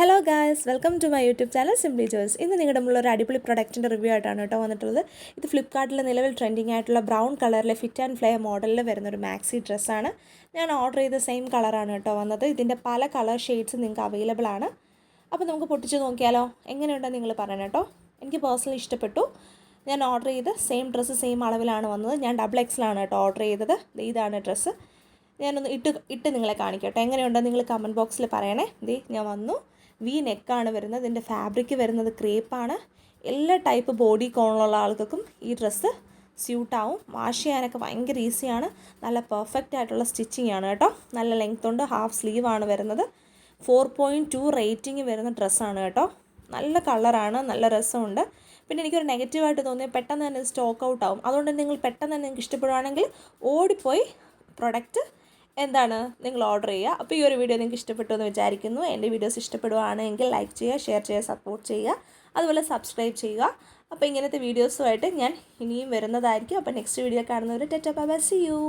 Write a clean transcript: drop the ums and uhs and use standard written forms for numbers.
Hello guys, welcome to my YouTube channel Simply Joys. ഇന്ന് നിങ്ങളുടെ മുള്ള ഒരു അടിപൊളി പ്രൊഡക്റ്റിൻ്റെ റിവ്യൂ ആയിട്ടാണ് കേട്ടോ വന്നിട്ടുള്ളത്. ഇത് ഫ്ലിപ്കാർട്ടിൽ നിലവിൽ ട്രെൻഡിങ് ആയിട്ടുള്ള ബ്രൗൺ കളറിലെ ഫിറ്റ് ആൻഡ് ഫ്ലെയർ മോഡലിൽ വരുന്നൊരു മാക്സി ഡ്രസ്സാണ്. ഞാൻ ഓർഡർ ചെയ്ത സെയിം കളറാണ് കേട്ടോ വന്നത്. ഇതിൻ്റെ പല കളർ ഷെയ്ഡ്സ് നിങ്ങൾക്ക് അവൈലബിൾ ആണ്. അപ്പോൾ നമുക്ക് പൊട്ടിച്ച് നോക്കിയാലോ, എങ്ങനെയുണ്ടെന്ന് നിങ്ങൾ പറയണം കേട്ടോ. എനിക്ക് പേഴ്സണലി ഇഷ്ടപ്പെട്ടു. ഞാൻ ഓർഡർ ചെയ്ത് സെയിം ഡ്രസ്സ് സെയിം അളവിലാണ് വന്നത്. ഞാൻ XXL ആണ് കേട്ടോ ഓർഡർ ചെയ്തത്. ഇതാണ് ഡ്രസ്സ്. ഞാനൊന്ന് ഇട്ട് നിങ്ങളെ കാണിക്കട്ടെ. എങ്ങനെയുണ്ടെന്ന് നിങ്ങൾ കമൻറ്റ് ബോക്സിൽ പറയണേ. ഞാൻ വന്നു. വി നെക്കാണ് വരുന്നത്. ഇതിൻ്റെ ഫാബ്രിക് വരുന്നത് ക്രേപ്പാണ്. എല്ലാ ടൈപ്പ് ബോഡി കോണിലുള്ള ആൾക്കും ഈ ഡ്രസ്സ് സ്യൂട്ടാവും. വാഷ് ചെയ്യാനൊക്കെ ഭയങ്കര ഈസിയാണ്. നല്ല പെർഫെക്റ്റ് ആയിട്ടുള്ള സ്റ്റിച്ചിങ് ആണ് കേട്ടോ. നല്ല ലെങ്ത് ഉണ്ട്. ഹാഫ് സ്ലീവാണ് വരുന്നത്. 4.2 റേറ്റിംഗ് വരുന്ന ഡ്രസ്സാണ് കേട്ടോ. നല്ല കളറാണ്, നല്ല രസമുണ്ട്. പിന്നെ എനിക്കൊരു നെഗറ്റീവായിട്ട് തോന്നിയത് പെട്ടെന്ന് തന്നെ സ്റ്റോക്ക് ഔട്ട് ആവും. അതുകൊണ്ട് നിങ്ങൾ പെട്ടെന്ന് തന്നെ നിങ്ങൾക്ക് ഇഷ്ടപ്പെടുവാണെങ്കിൽ ഓടിപ്പോയി പ്രൊഡക്റ്റ് നിങ്ങൾ ഓർഡർ ചെയ്യുക. അപ്പോൾ ഈ ഒരു വീഡിയോ നിങ്ങൾക്ക് ഇഷ്ടപ്പെട്ടു എന്ന് വിചാരിക്കുന്നു. എൻ്റെ വീഡിയോസ് ഇഷ്ടപ്പെടുവാണെങ്കിൽ ലൈക്ക് ചെയ്യുക, ഷെയർ ചെയ്യുക, സപ്പോർട്ട് ചെയ്യുക, അതുപോലെ സബ്സ്ക്രൈബ് ചെയ്യുക. അപ്പോൾ ഇങ്ങനത്തെ വീഡിയോസുമായിട്ട് ഞാൻ ഇനിയും വരുന്നതായിരിക്കും. അപ്പോൾ നെക്സ്റ്റ് വീഡിയോ കാണുന്നവർ tata bye bye, see U.